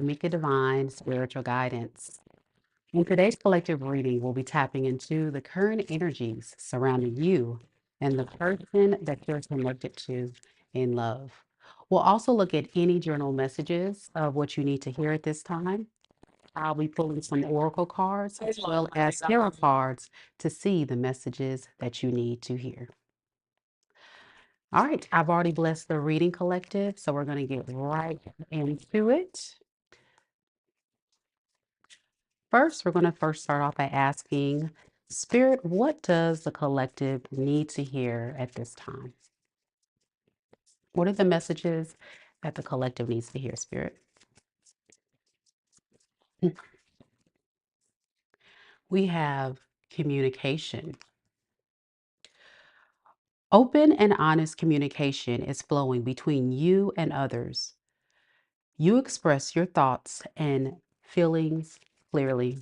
Mika Divine Spiritual Guidance. In today's collective reading, we'll be tapping into the current energies surrounding you and the person that you're connected to in love. We'll also look at any journal messages of what you need to hear at this time. I'll be pulling some oracle cards as well as tarot cards to see the messages that you need to hear. All right, I've already blessed the reading collective, so we're going to get right into it. First, we're going to first start off by asking Spirit, what does the collective need to hear at this time? What are the messages that the collective needs to hear, Spirit? We have communication. Open and honest communication is flowing between you and others. You express your thoughts and feelings clearly.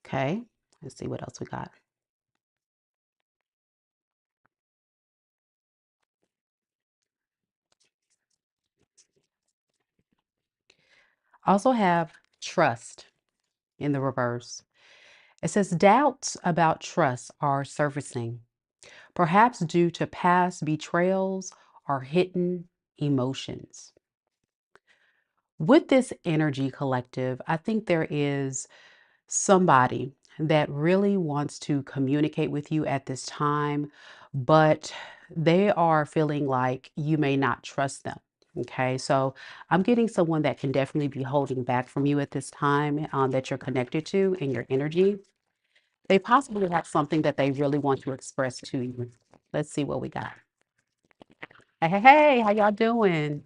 Okay, let's see what else we got. Also have trust in the reverse. It says doubts about trust are surfacing, perhaps due to past betrayals or hidden emotions. With this energy collective, I think there is somebody that really wants to communicate with you at this time, but they are feeling like you may not trust them. Okay, so I'm getting someone that can definitely be holding back from you at this time that you're connected to in your energy. They possibly have something that they really want to express to you. Let's see what we got. Hey, hey, hey, how y'all doing?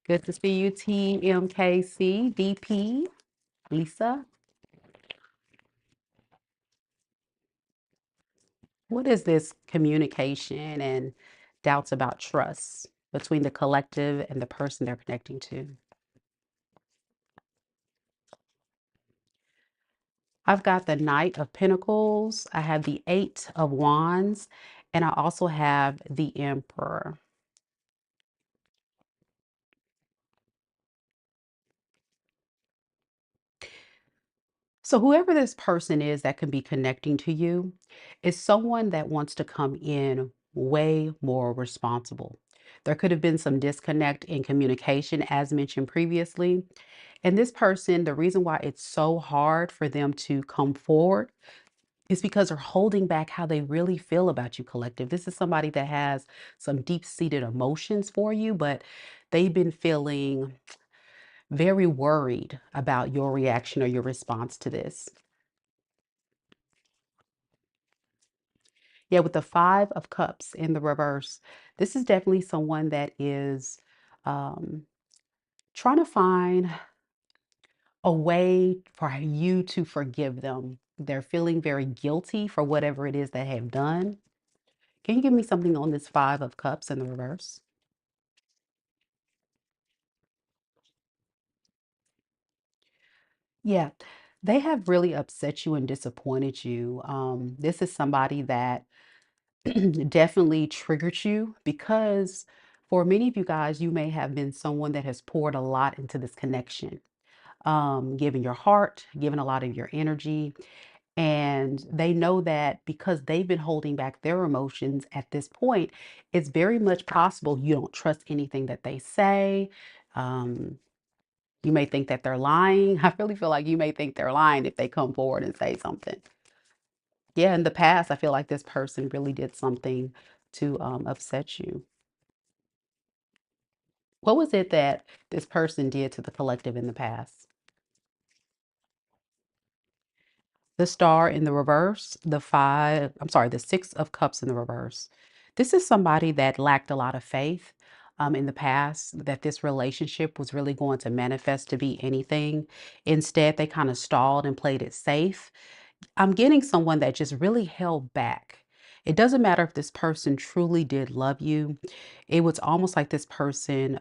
Good to see you, TMKC, DP, Lisa. What is this communication and doubts about trust between the collective and the person they're connecting to? I've got the Knight of Pentacles, I have the Eight of Wands, and I also have the Emperor. So, whoever this person is that can be connecting to you is someone that wants to come in way more responsible. There could have been some disconnect in communication, as mentioned previously. And this person, the reason why it's so hard for them to come forward is because they're holding back how they really feel about you, collective. This is somebody that has some deep seated emotions for you, but they've been feeling very worried about your reaction or your response to this. Yeah, with the Five of Cups in the reverse, this is definitely someone that is um, trying to find a way for you to forgive them. They're feeling very guilty for whatever it is they have done. Can you give me something on this Five of Cups in the reverse? Yeah, they have really upset you and disappointed you. This is somebody that definitely triggered you because for many of you guys, you may have been someone that has poured a lot into this connection, giving your heart, giving a lot of your energy. And they know that because they've been holding back their emotions at this point, it's very much possible you don't trust anything that they say. Um, you may think that they're lying. I really feel like you may think they're lying if they come forward and say something. Yeah, in the past, I feel like this person really did something to upset you. What was it that this person did to the collective in the past? The star in the reverse, the Six of Cups in the reverse. This is somebody that lacked a lot of faith in the past that this relationship was really going to manifest to be anything. Instead, they kind of stalled and played it safe. I'm getting someone that just really held back. It doesn't matter if this person truly did love you. It was almost like this person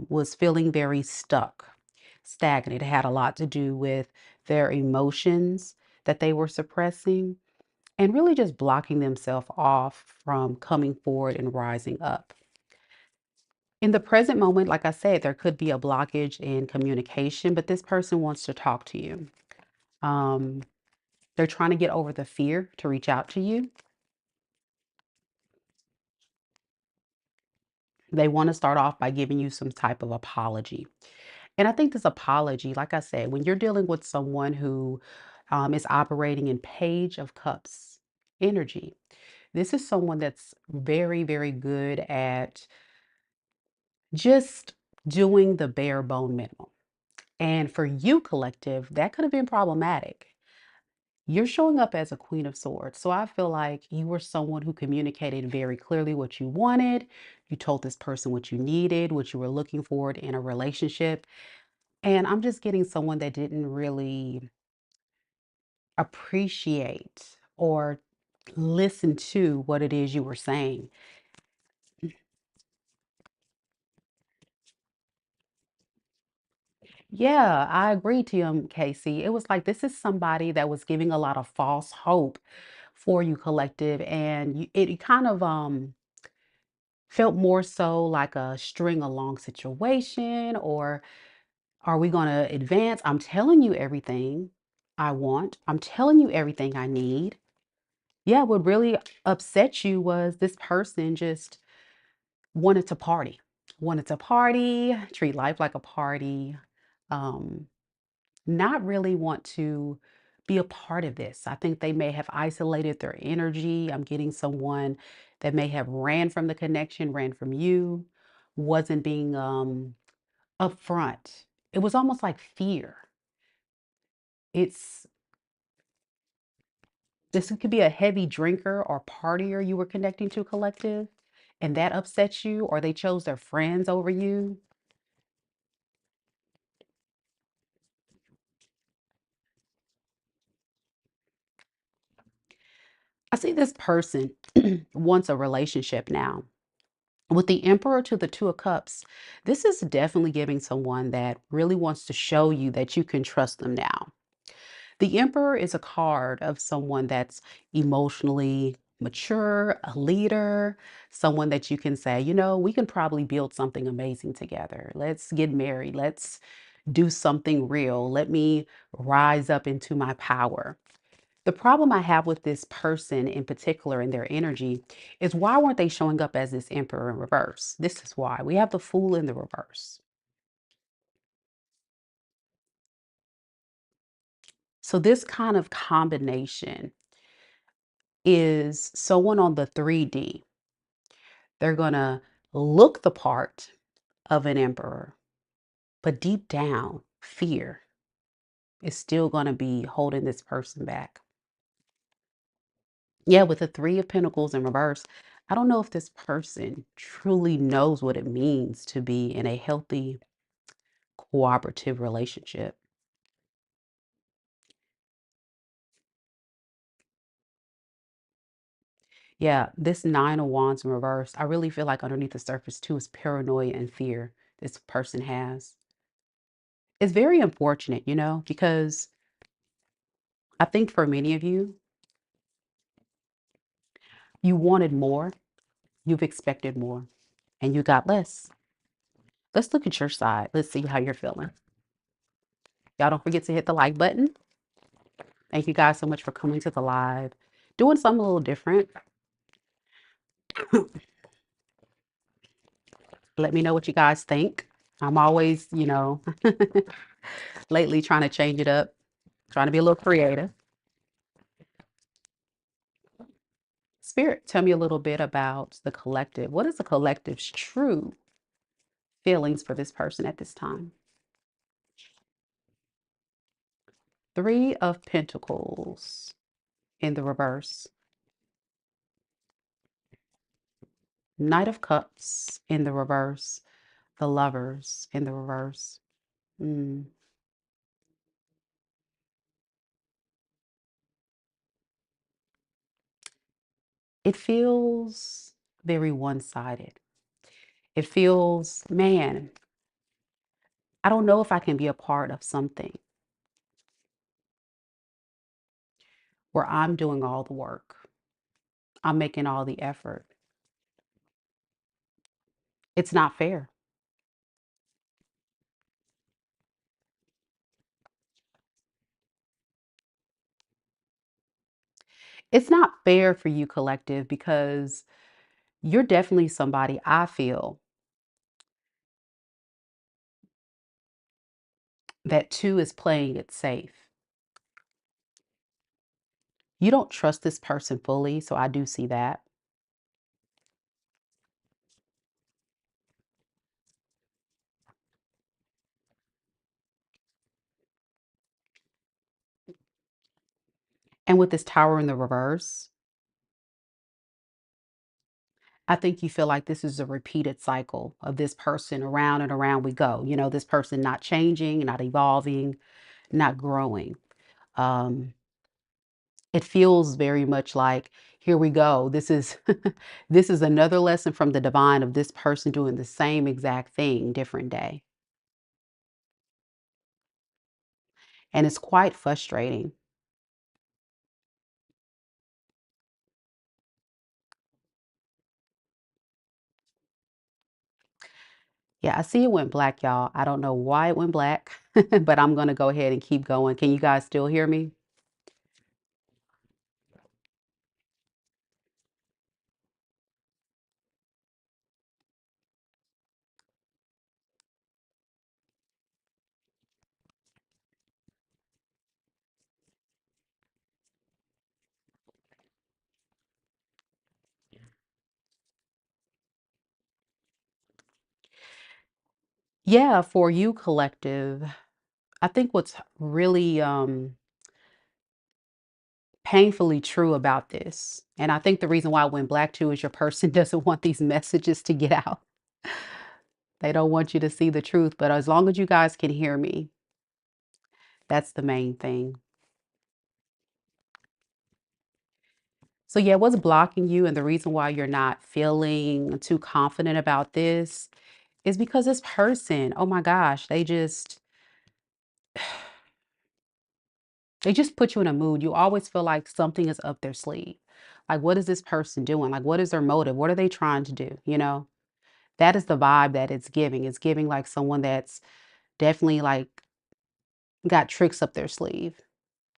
was feeling very stuck, stagnant. It had a lot to do with their emotions that they were suppressing and really just blocking themselves off from coming forward and rising up. In the present moment, like I said, there could be a blockage in communication, but this person wants to talk to you. Um, they're trying to get over the fear to reach out to you. They want to start off by giving you some type of apology. And I think this apology, like I said, when you're dealing with someone who is operating in Page of Cups energy, this is someone that's very, very good at just doing the bare bone minimum. And for you, collective, that could have been problematic. You're showing up as a Queen of Swords. So I feel like you were someone who communicated very clearly what you wanted. You told this person what you needed, what you were looking for in a relationship. And I'm just getting someone that didn't really appreciate or listen to what it is you were saying. Yeah, I agree, TM Casey. It was like this is somebody that was giving a lot of false hope for you, collective, and it kind of felt more so like a string along situation, or are we going to advance? I'm telling you everything I want. I'm telling you everything I need. Yeah, what really upset you was this person just wanted to party, wanted to party, treat life like a party, um, not really want to be a part of this. I think they may have isolated their energy. I'm getting someone that may have ran from the connection, ran from you, wasn't being upfront. It was almost like fear. It's this could be a heavy drinker or partier you were connecting to, collective, and that upset you, or they chose their friends over you. I see this person wants a relationship now. With the Emperor to the Two of Cups, this is definitely giving someone that really wants to show you that you can trust them now. The Emperor is a card of someone that's emotionally mature, a leader, someone that you can say, you know, we can probably build something amazing together. Let's get married. Let's do something real. Let me rise up into my power. The problem I have with this person in particular and their energy is why weren't they showing up as this emperor in reverse? This is why. We have the fool in the reverse. So this kind of combination is someone on the 3D. They're going to look the part of an emperor, but deep down, fear is still going to be holding this person back. Yeah, with the 3 of Pentacles in reverse, I don't know if this person truly knows what it means to be in a healthy, cooperative relationship. Yeah, this 9 of Wands in reverse, I really feel like underneath the surface too is paranoia and fear this person has. It's very unfortunate, you know, because I think for many of you, you wanted more, you've expected more, and you got less. Let's look at your side. Let's see how you're feeling. Y'all don't forget to hit the like button. Thank you guys so much for coming to the live, doing something a little different. Let me know what you guys think. I'm always, lately trying to change it up, trying to be a little creative. Spirit, tell me a little bit about the collective. What is the collective's true feelings for this person at this time? 3 of Pentacles in the reverse. Knight of Cups in the reverse. The Lovers in the reverse. Mm. It feels very one-sided. It feels, man, I don't know if I can be a part of something where I'm doing all the work. I'm making all the effort. It's not fair. It's not fair for you, collective, because you're definitely somebody I feel that too is playing it safe. You don't trust this person fully, so I do see that. And with this tower in the reverse, I think you feel like this is a repeated cycle of this person around and around we go. This person not changing, not evolving, not growing. Um, it feels very much like, here we go. This is this is another lesson from the divine of this person doing the same exact thing, different day. And it's quite frustrating. Yeah, I see it went black, y'all. I don't know why it went black, but I'm going to go ahead and keep going. Can you guys still hear me? Yeah, for you, collective, I think what's really painfully true about this, and I think the reason why it went black too is your person doesn't want these messages to get out. They don't want you to see the truth, but as long as you guys can hear me, that's the main thing. So yeah, what's blocking you and the reason why you're not feeling too confident about this is because this person, oh my gosh, they just put you in a mood. You always feel like something is up their sleeve. Like, what is this person doing? Like, what is their motive? What are they trying to do? That is the vibe that it's giving. It's giving like someone that's definitely like got tricks up their sleeve.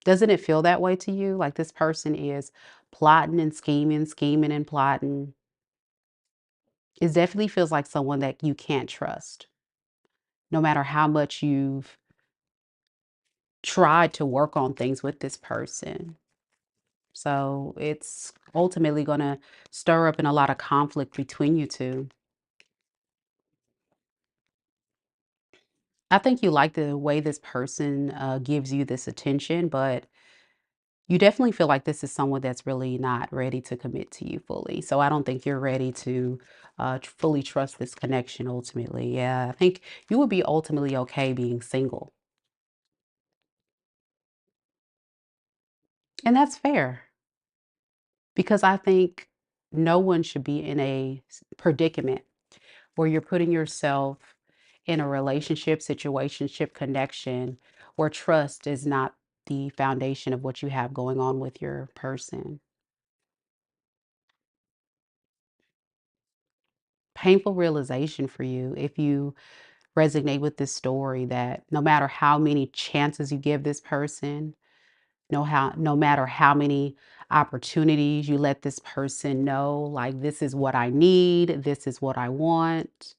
Doesn't it feel that way to you? Like this person is plotting and scheming, scheming and plotting. It definitely feels like someone that you can't trust, no matter how much you've tried to work on things with this person. So it's ultimately going to stir up in a lot of conflict between you two. I think you like the way this person gives you this attention, but you definitely feel like this is someone that's really not ready to commit to you fully. So I don't think you're ready to fully trust this connection ultimately. Yeah, I think you would be ultimately okay being single. And that's fair because I think no one should be in a predicament where you're putting yourself in a relationship, situationship, connection where trust is not the foundation of what you have going on with your person. Painful realization for you if you resonate with this story that no matter how many chances you give this person, no matter how many opportunities you let this person know, like this is what I need, this is what I want,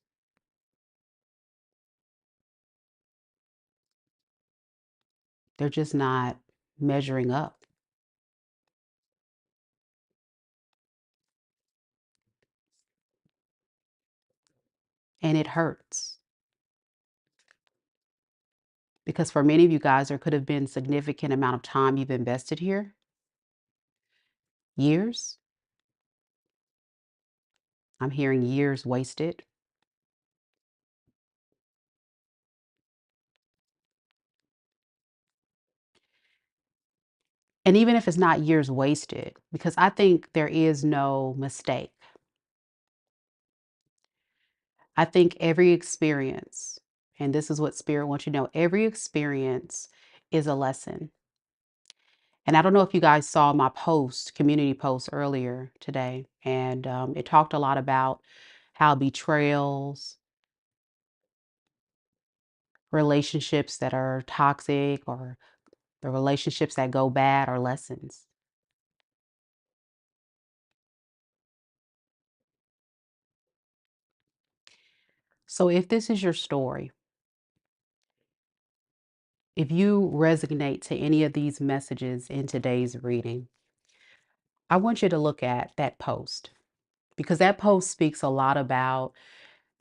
they're just not measuring up. And it hurts because for many of you guys, there could have been significant amount of time you've invested here, years. I'm hearing years wasted. And even if it's not years wasted, because I think there is no mistake. I think every experience, and this is what Spirit wants you to know, every experience is a lesson. And I don't know if you guys saw my post, community post earlier today, and it talked a lot about how betrayals, relationships that are toxic, or the relationships that go bad are lessons. So if this is your story, if you resonate to any of these messages in today's reading, I want you to look at that post because that post speaks a lot about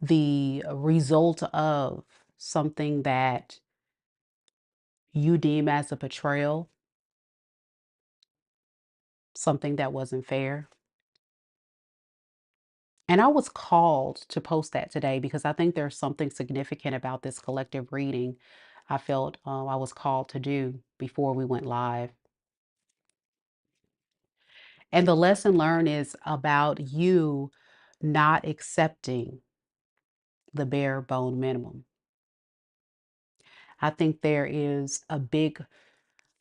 the result of something that you deem as a betrayal, something that wasn't fair. And I was called to post that today because I think there's something significant about this collective reading I felt I was called to do before we went live. And the lesson learned is about you not accepting the bare bone minimum. I think there is a big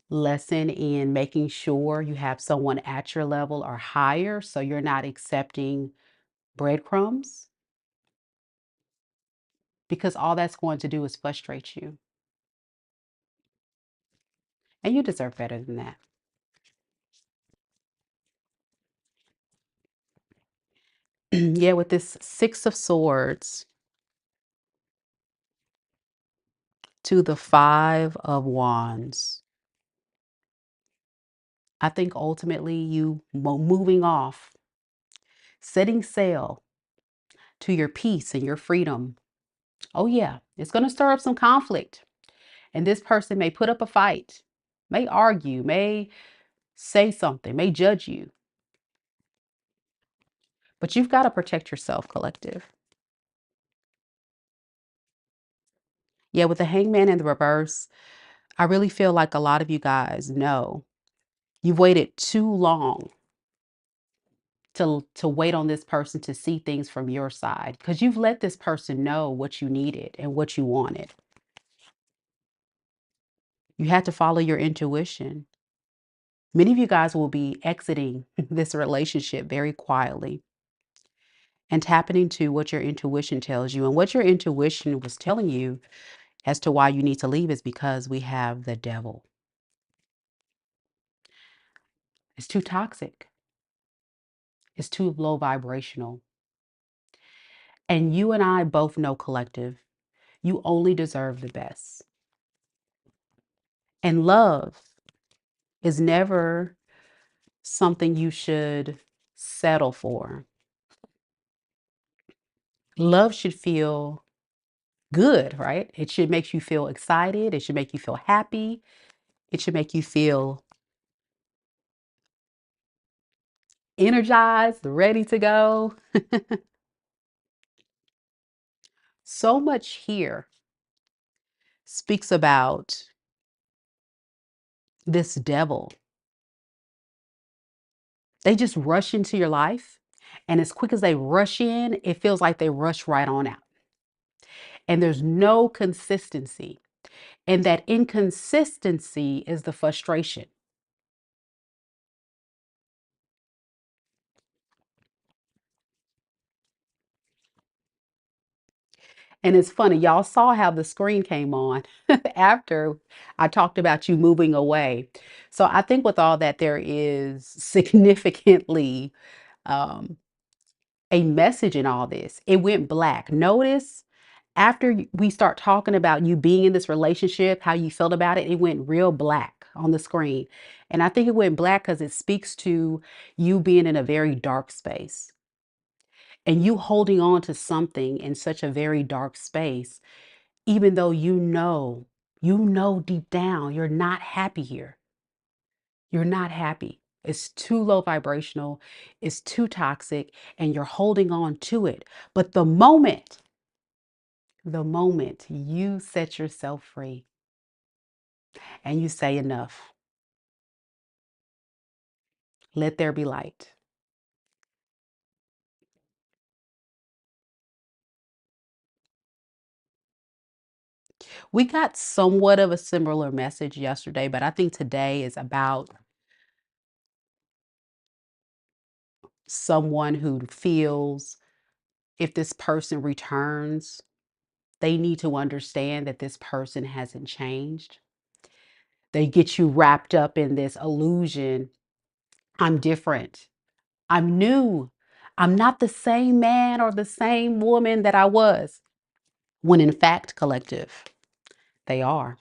lesson in making sure you have someone at your level or higher so you're not accepting breadcrumbs because all that's going to do is frustrate you. And you deserve better than that. Yeah, with this Six of Swords to the Five of Wands, I think ultimately you moving off, setting sail to your peace and your freedom. Oh, yeah, it's going to stir up some conflict. And this person may put up a fight, may argue, may say something, may judge you. But you've got to protect yourself, collective. Yeah, with the hangman in the reverse, I really feel like a lot of you guys know you've waited too long to wait on this person to see things from your side because you've let this person know what you needed and what you wanted. You had to follow your intuition. Many of you guys will be exiting this relationship very quietly and tapping into what your intuition tells you. And what your intuition was telling you as to why you need to leave is because we have the devil. It's too toxic. It's too low vibrational. And you and I both know, collective, you only deserve the best. And love is never something you should settle for. Love should feel good, right? It should make you feel excited. It should make you feel happy. It should make you feel energized, ready to go. So much here speaks about this devil. They just rush into your life. And as quick as they rush in, it feels like they rush right on out. And there's no consistency. And that inconsistency is the frustration. And it's funny, y'all saw how the screen came on after I talked about you moving away. So I think with all that, there is significantly um, a message in all this. It went black. Notice after we start talking about you being in this relationship, how you felt about it, it went real black on the screen. And I think it went black because it speaks to you being in a very dark space and you holding on to something in such a very dark space, even though you know deep down, you're not happy here. You're not happy. It's too low vibrational, it's too toxic, and you're holding on to it. But the moment you set yourself free and you say enough, Let there be light. We got somewhat of a similar message yesterday, but I think today is about someone who feels if this person returns, they need to understand that this person hasn't changed. They get you wrapped up in this illusion. I'm different. I'm new. I'm not the same man or the same woman that I was. When in fact, collective, they are.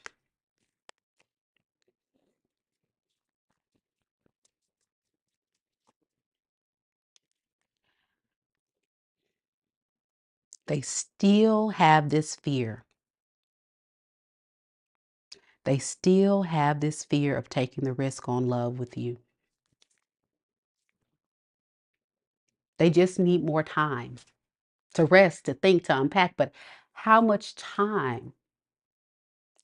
They still have this fear. They still have this fear of taking the risk on love with you. They just need more time to rest, to think, to unpack. But how much time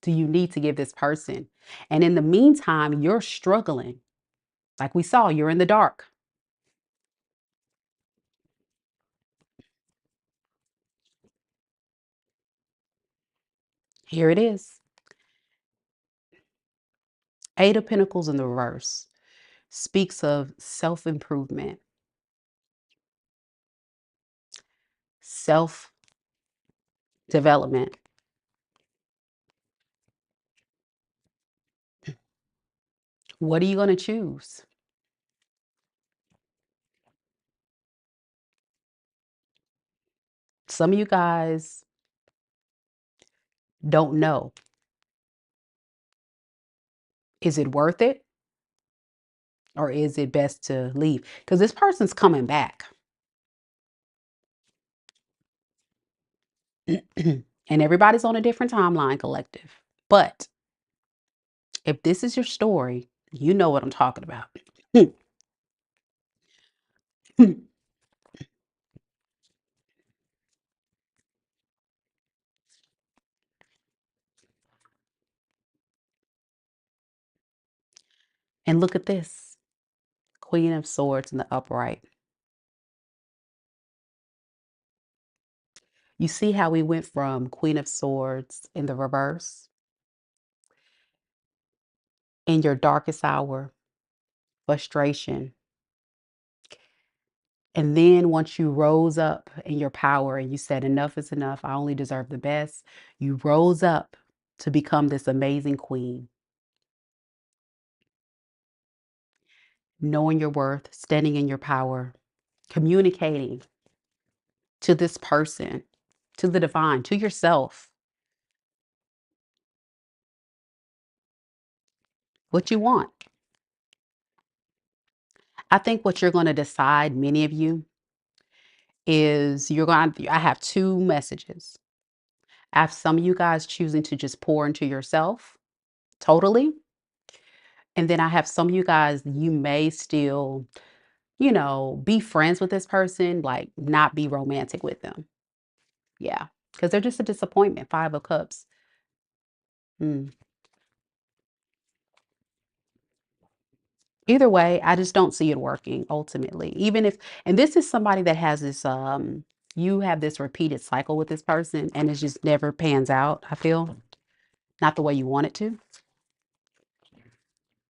do you need to give this person? And in the meantime, you're struggling. Like we saw, you're in the dark. Here it is. Eight of Pentacles in the reverse speaks of self improvement, self development. What are you going to choose? Some of you guys don't know. Is it worth it or is it best to leave? Because this person's coming back. And everybody's on a different timeline, collective. But if this is your story, you know what I'm talking about. And look at this, Queen of Swords in the upright. You see how we went from Queen of Swords in the reverse, in your darkest hour, frustration. And then once you rose up in your power and you said, enough is enough, I only deserve the best, you rose up to become this amazing queen, knowing your worth, standing in your power, communicating to this person, to the divine, to yourself, what you want. I think what you're going to decide, many of you, is I have two messages. I have some of you guys choosing to just pour into yourself totally. And then I have some of you guys, you may still, be friends with this person, like not be romantic with them. Yeah. Because they're just a disappointment. Five of Cups. Mm. Either way, I just don't see it working ultimately. Even if, and this is somebody that has this, you have this repeated cycle with this person and it just never pans out, I feel. Not the way you want it to.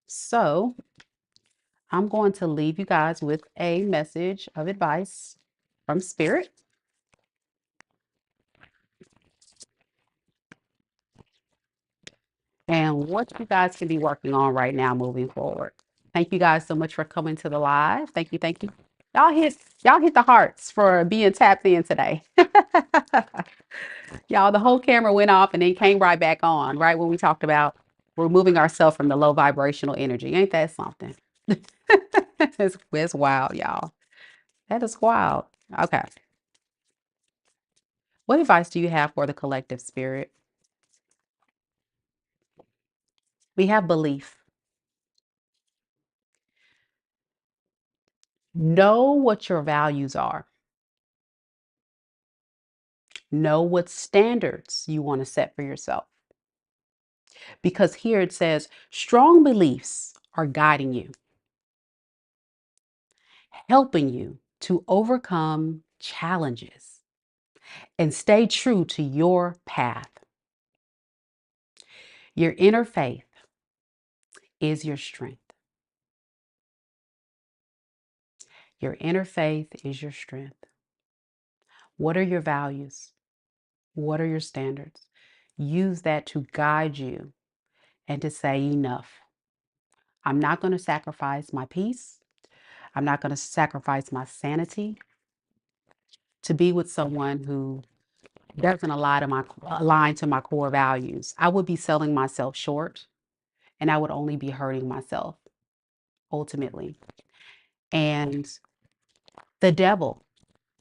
So I'm going to leave you guys with a message of advice from Spirit. And what you guys can be working on right now moving forward. Thank you guys so much for coming to the live. Thank you, thank you. Y'all hit the hearts for being tapped in today. Y'all, the whole camera went off and then came right back on, right when we talked about removing ourselves from the low vibrational energy. Ain't that something? It's wild, y'all. That is wild. Okay. What advice do you have for the collective spirit? We have belief. Know what your values are. Know what standards you want to set for yourself. Because here it says strong beliefs are guiding you. helping you to overcome challenges and stay true to your path. Your inner faith is your strength. Your inner faith is your strength. What are your values? What are your standards? Use that to guide you and to say, enough. I'm not going to sacrifice my peace. I'm not going to sacrifice my sanity to be with someone who doesn't align to my core values. I would be selling myself short and I would only be hurting myself ultimately. And the devil,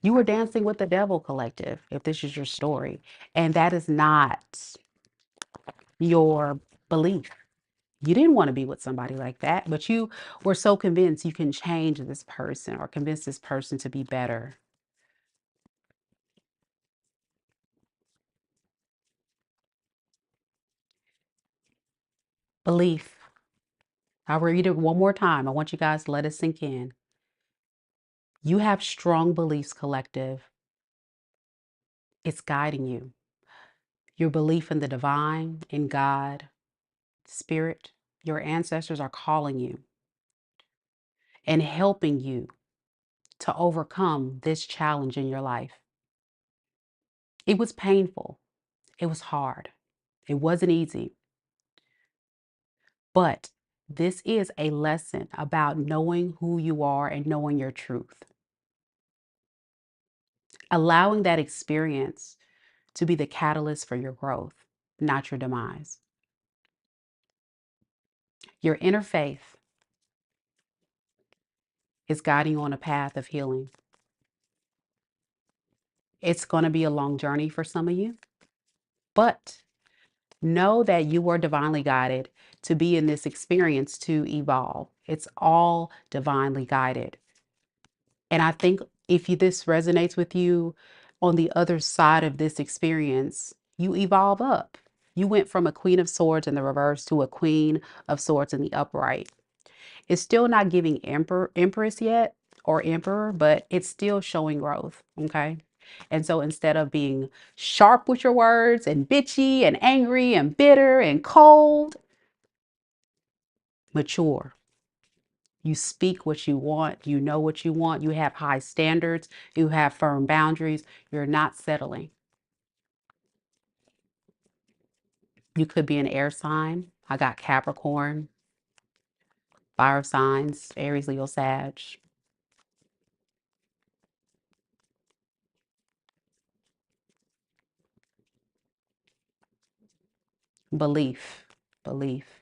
you were dancing with the devil, collective, if this is your story. And that is not your belief. You didn't want to be with somebody like that, but you were so convinced you can change this person or convince this person to be better. Belief. I'll read it one more time. I want you guys to let it sink in. You have strong beliefs, collective. It's guiding you. Your belief in the divine, in God, spirit, your ancestors are calling you and helping you to overcome this challenge in your life. It was painful. It was hard. It wasn't easy. But this is a lesson about knowing who you are and knowing your truth. Allowing that experience to be the catalyst for your growth, not your demise. Your inner faith is guiding you on a path of healing. It's going to be a long journey for some of you, but know that you are divinely guided to be in this experience to evolve. It's all divinely guided. And I think if this resonates with you, on the other side of this experience, you evolve up. You went from a Queen of Swords in the reverse to a Queen of Swords in the upright. It's still not giving Empress yet or Emperor, but it's still showing growth. Okay. And so instead of being sharp with your words and bitchy and angry and bitter and cold, mature. You speak what you want. You know what you want. You have high standards. You have firm boundaries. You're not settling. You could be an air sign. I got Capricorn, fire signs, Aries, Leo, Sag. Belief, belief.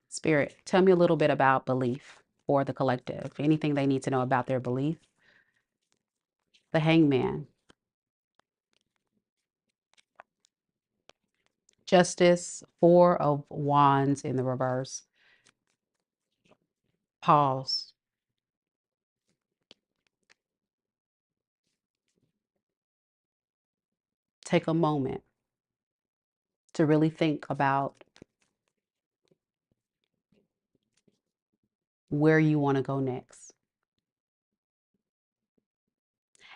Spirit, tell me a little bit about belief for the collective. Anything they need to know about their belief. The Hangman. Justice, Four of Wands in the reverse. Pause. Take a moment to really think about where you want to go next.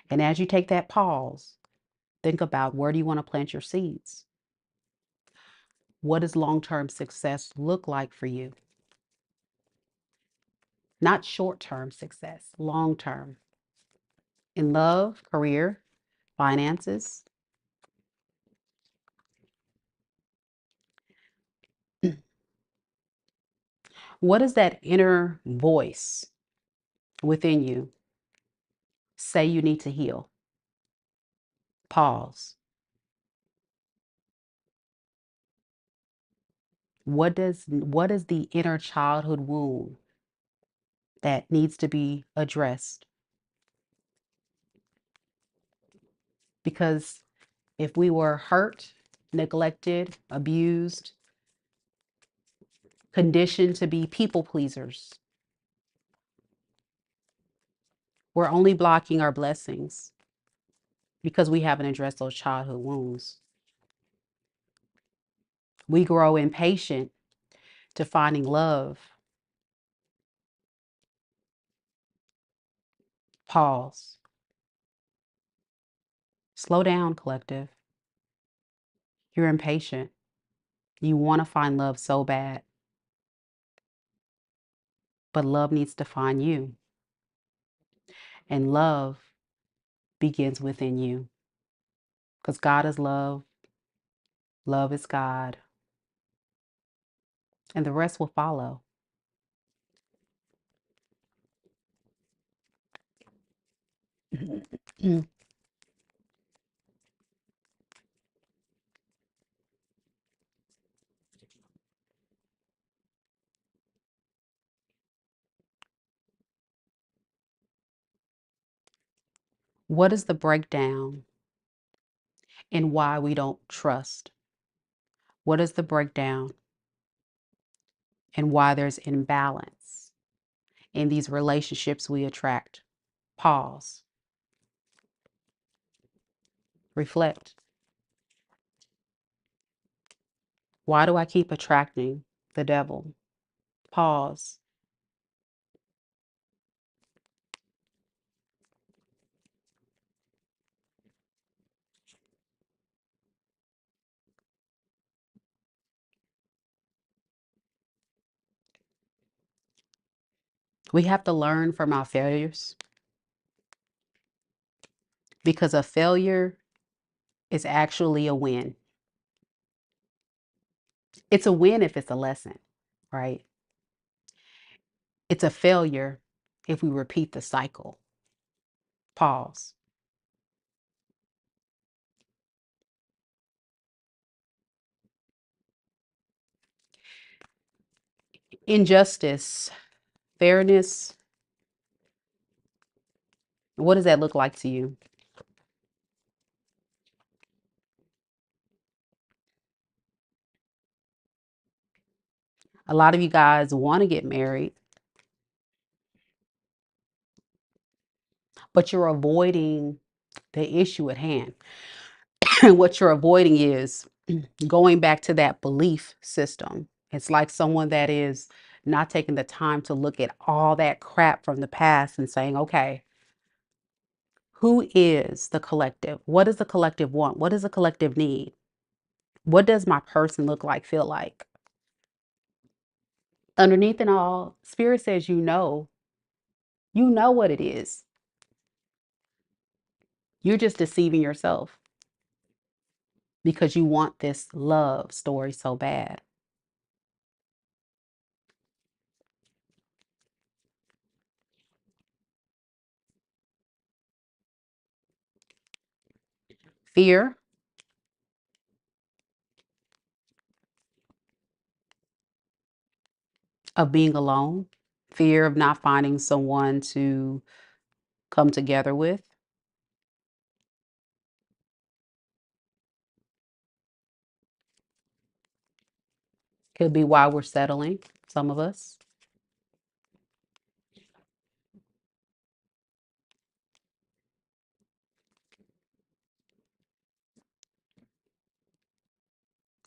And as you take that pause, think about, where do you want to plant your seeds? What does long-term success look like for you? Not short-term success, long-term. In love, career, finances. What is that inner voice within you say you need to heal? Pause. What is the inner childhood wound that needs to be addressed? Because if we were hurt, neglected, abused, conditioned to be people pleasers, we're only blocking our blessings because we haven't addressed those childhood wounds. We grow impatient to finding love. Pause. Slow down, collective. You're impatient. You want to find love so bad, but love needs to find you. And love begins within you. Because God is love, love is God, and the rest will follow. What is the breakdown in why we don't trust? What is the breakdown and why there's imbalance in these relationships we attract? Pause. Reflect. Why do I keep attracting the devil? Pause. We have to learn from our failures because a failure is actually a win. It's a win if it's a lesson, right? It's a failure if we repeat the cycle. Pause. Injustice, fairness, what does that look like to you? A lot of you guys want to get married, but you're avoiding the issue at hand. And what you're avoiding is going back to that belief system. It's like someone that is not taking the time to look at all that crap from the past and saying, okay, who is the collective? What does the collective want? What does the collective need? What does my person look like, feel like? Underneath it all, spirit says you know what it is. You're just deceiving yourself because you want this love story so bad. Fear of being alone, fear of not finding someone to come together with. Could be why we're settling, some of us.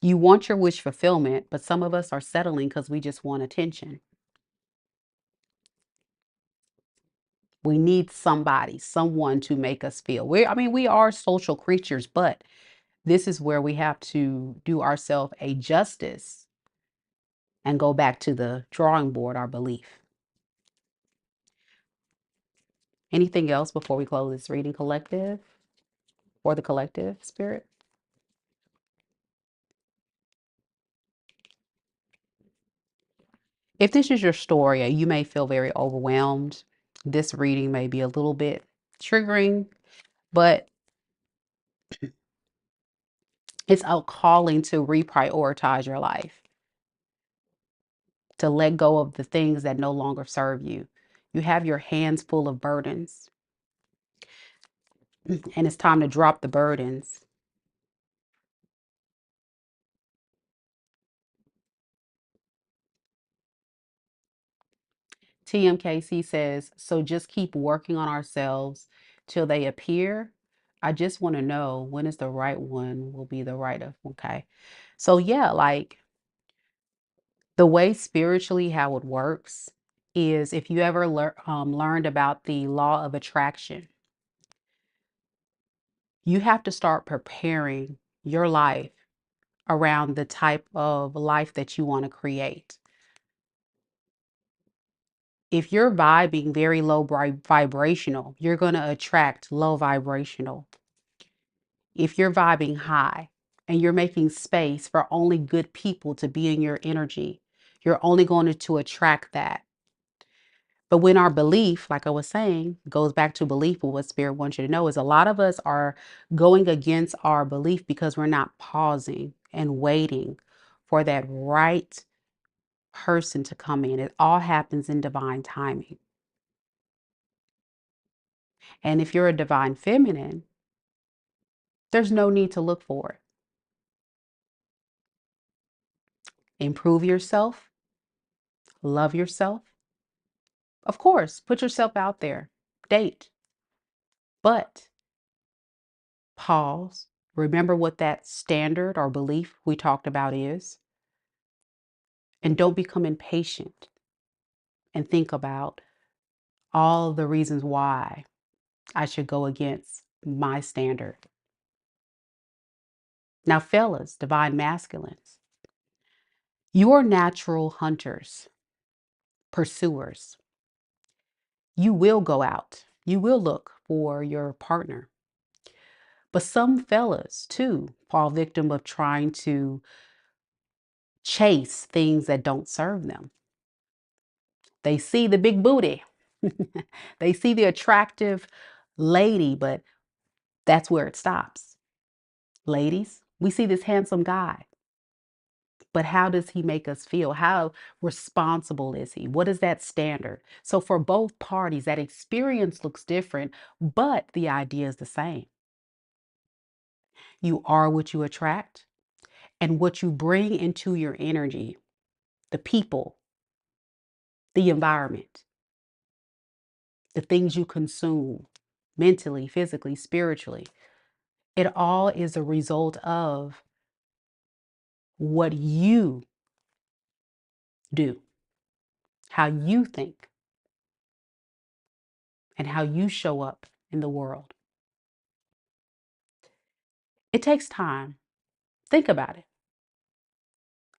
You want your wish fulfillment, but some of us are settling because we just want attention. We need somebody, someone to make us feel. We are social creatures, but this is where we have to do ourselves a justice and go back to the drawing board, our belief. Anything else before we close this reading, collective, or the collective spirit? If this is your story, you may feel very overwhelmed. This reading may be a little bit triggering, but it's a calling to reprioritize your life, to let go of the things that no longer serve you. You have your hands full of burdens, and it's time to drop the burdens. TMKC says, so just keep working on ourselves till they appear. I just want to know when is the right one will be the right of. Okay. So yeah, like The way spiritually how it works is if you ever learned about the law of attraction, you have to start preparing your life around the type of life that you want to create. If you're vibing very low vibrational, you're going to attract low vibrational. If you're vibing high and you're making space for only good people to be in your energy, you're only going to attract that. But when our belief, like I was saying, goes back to belief, and what spirit wants you to know is a lot of us are going against our belief because we're not pausing and waiting for that right person to come in. It all happens in divine timing. And if you're a divine feminine, there's no need to look for it. Improve yourself, love yourself. Of course, put yourself out there, date, but pause. Remember what that standard or belief we talked about is, and don't become impatient and think about all the reasons why I should go against my standard. Now, fellas, divine masculines, you are natural hunters, pursuers. You will go out, you will look for your partner. But some fellas, too, fall victim of trying to chase things that don't serve them. They see the big booty, they see the attractive lady, but that's where it stops. Ladies, we see this handsome guy, but how does he make us feel? How responsible is he? What is that standard? So, for both parties, that experience looks different, but the idea is the same. You are what you attract, and what you bring into your energy, the people, the environment, the things you consume mentally, physically, spiritually. It all is a result of what you do, how you think, and how you show up in the world. It takes time. Think about it.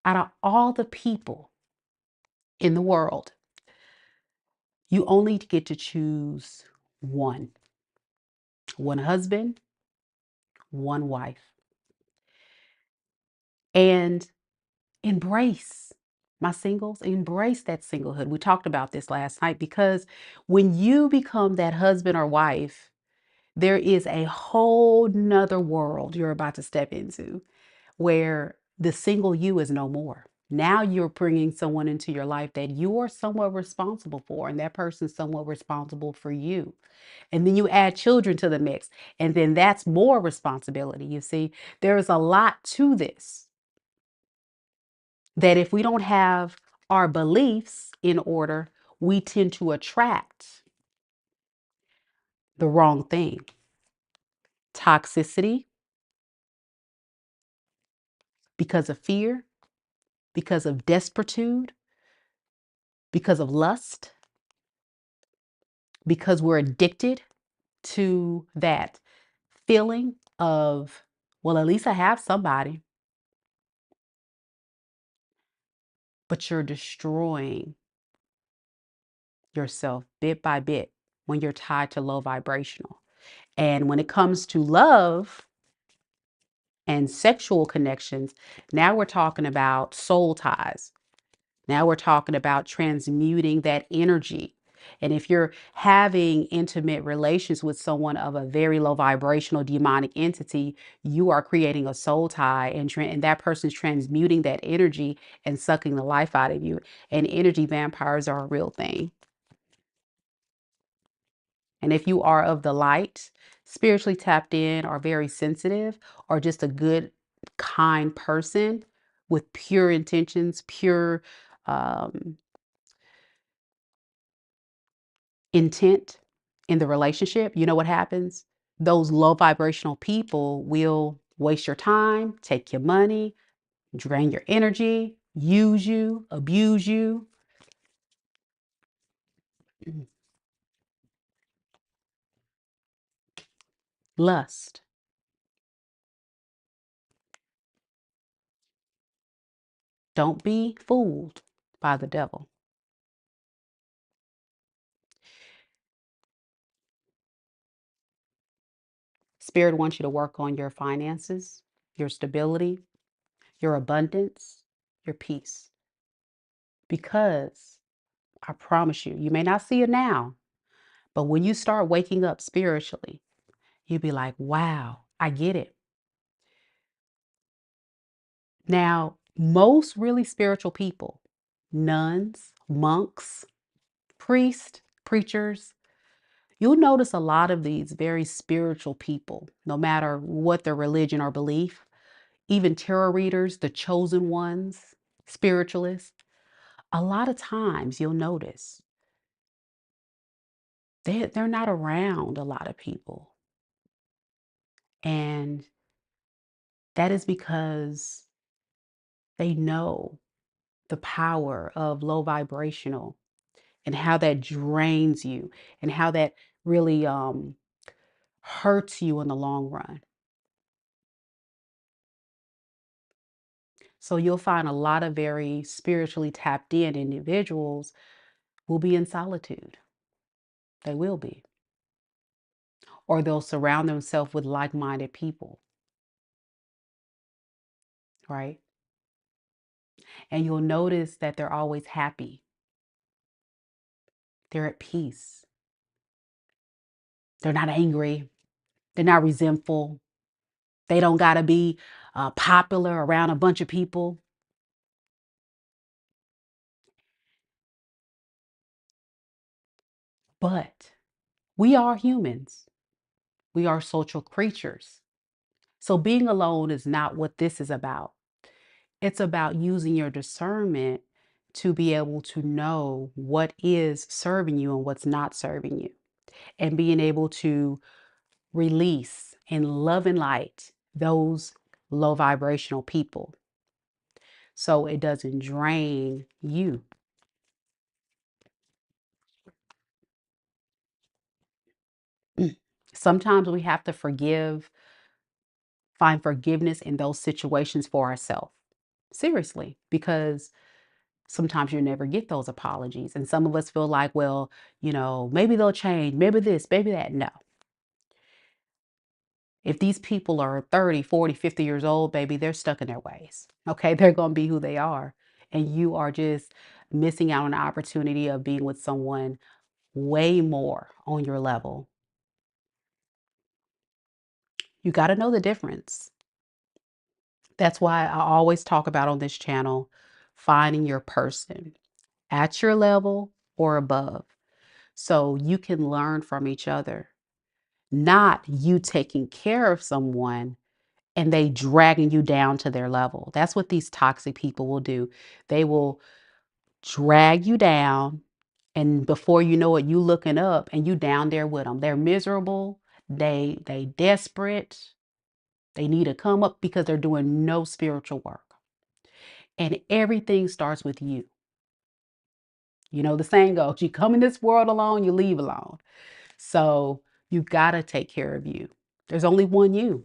Out of all the people in the world, you only get to choose one husband, one wife, and embrace my singles, embrace that singlehood. We talked about this last night because when you become that husband or wife, there is a whole nother world you're about to step into where the single you is no more. Now you're bringing someone into your life that you are somewhat responsible for, and that person's somewhat responsible for you. And then you add children to the mix, and then that's more responsibility. You see, there is a lot to this that if we don't have our beliefs in order, we tend to attract the wrong thing. Toxicity because of fear, because of desperitude, because of lust, because we're addicted to that feeling of, well, at least I have somebody, but you're destroying yourself bit by bit when you're tied to low vibrational. And when it comes to love and sexual connections, now we're talking about soul ties. Now we're talking about transmuting that energy. And if you're having intimate relations with someone of a very low vibrational demonic entity, you are creating a soul tie, and that person's transmuting that energy and sucking the life out of you. And energy vampires are a real thing. And if you are of the light, spiritually tapped in, or very sensitive, or just a good, kind person with pure intentions, pure um, intent in the relationship, you know what happens? Those low vibrational people will waste your time, take your money, drain your energy, use you, abuse you. Lust. Don't be fooled by the devil. Spirit wants you to work on your finances, your stability, your abundance, your peace. Because I promise you, you may not see it now, but when you start waking up spiritually, you'll be like, wow, I get it. Now, most really spiritual people, nuns, monks, priests, preachers, you'll notice a lot of these very spiritual people, no matter what their religion or belief, even tarot readers, the chosen ones, spiritualists, a lot of times you'll notice they're not around a lot of people. And that is because they know the power of low vibrational and how that drains you and how that really hurts you in the long run. So you'll find a lot of very spiritually tapped in individuals will be in solitude. They will be. Or they'll surround themselves with like-minded people, right? And you'll notice that they're always happy. They're at peace. They're not angry. They're not resentful. They don't got to be popular around a bunch of people. But we are humans. We are social creatures. So being alone is not what this is about. It's about using your discernment to be able to know what is serving you and what's not serving you, and being able to release in love and light those low vibrational people so it doesn't drain you. Sometimes we have to find forgiveness in those situations for ourselves. Seriously, because sometimes you never get those apologies. And some of us feel like, well, maybe they'll change, maybe this, maybe that. No. If these people are 30, 40, 50 years old, baby, they're stuck in their ways. Okay. They're going to be who they are. And you are just missing out on the opportunity of being with someone way more on your level. You got to know the difference. That's why I always talk about on this channel finding your person at your level or above so you can learn from each other, not you taking care of someone and they dragging you down to their level. That's what these toxic people will do. They will drag you down, and before you know it, you looking up and you down there with them. They're miserable. They desperate. They need to come up because they're doing no spiritual work. And everything starts with you. You know, the saying goes, you come in this world alone, you leave alone. So you got to take care of you. There's only one you.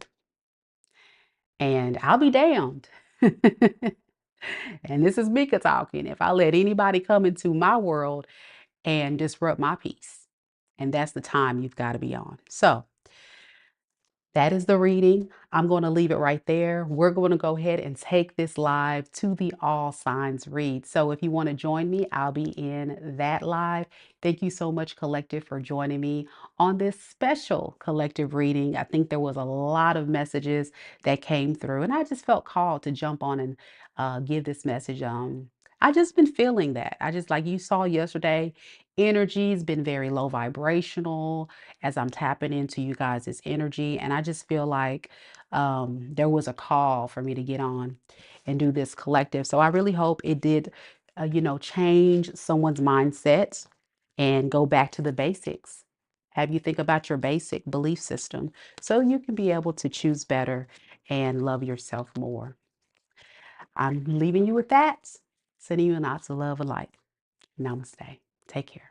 And I'll be damned. And this is Mika talking. If I let anybody come into my world and disrupt my peace, and that's the time you've got to be on. So that is the reading. I'm going to leave it right there. We're going to go ahead and take this live to the All Signs read. So if you want to join me, I'll be in that live. Thank you so much, Collective, for joining me on this special collective reading. I think there was a lot of messages that came through, and I just felt called to jump on and give this message. I just been feeling that. I just, like you saw yesterday, energy's been very low vibrational as I'm tapping into you guys' energy. And I just feel like there was a call for me to get on and do this collective. So I really hope it did, change someone's mindset and go back to the basics. Have you think about your basic belief system so you can be able to choose better and love yourself more. I'm leaving you with that, sending you an ounce of love and light. Namaste. Take care.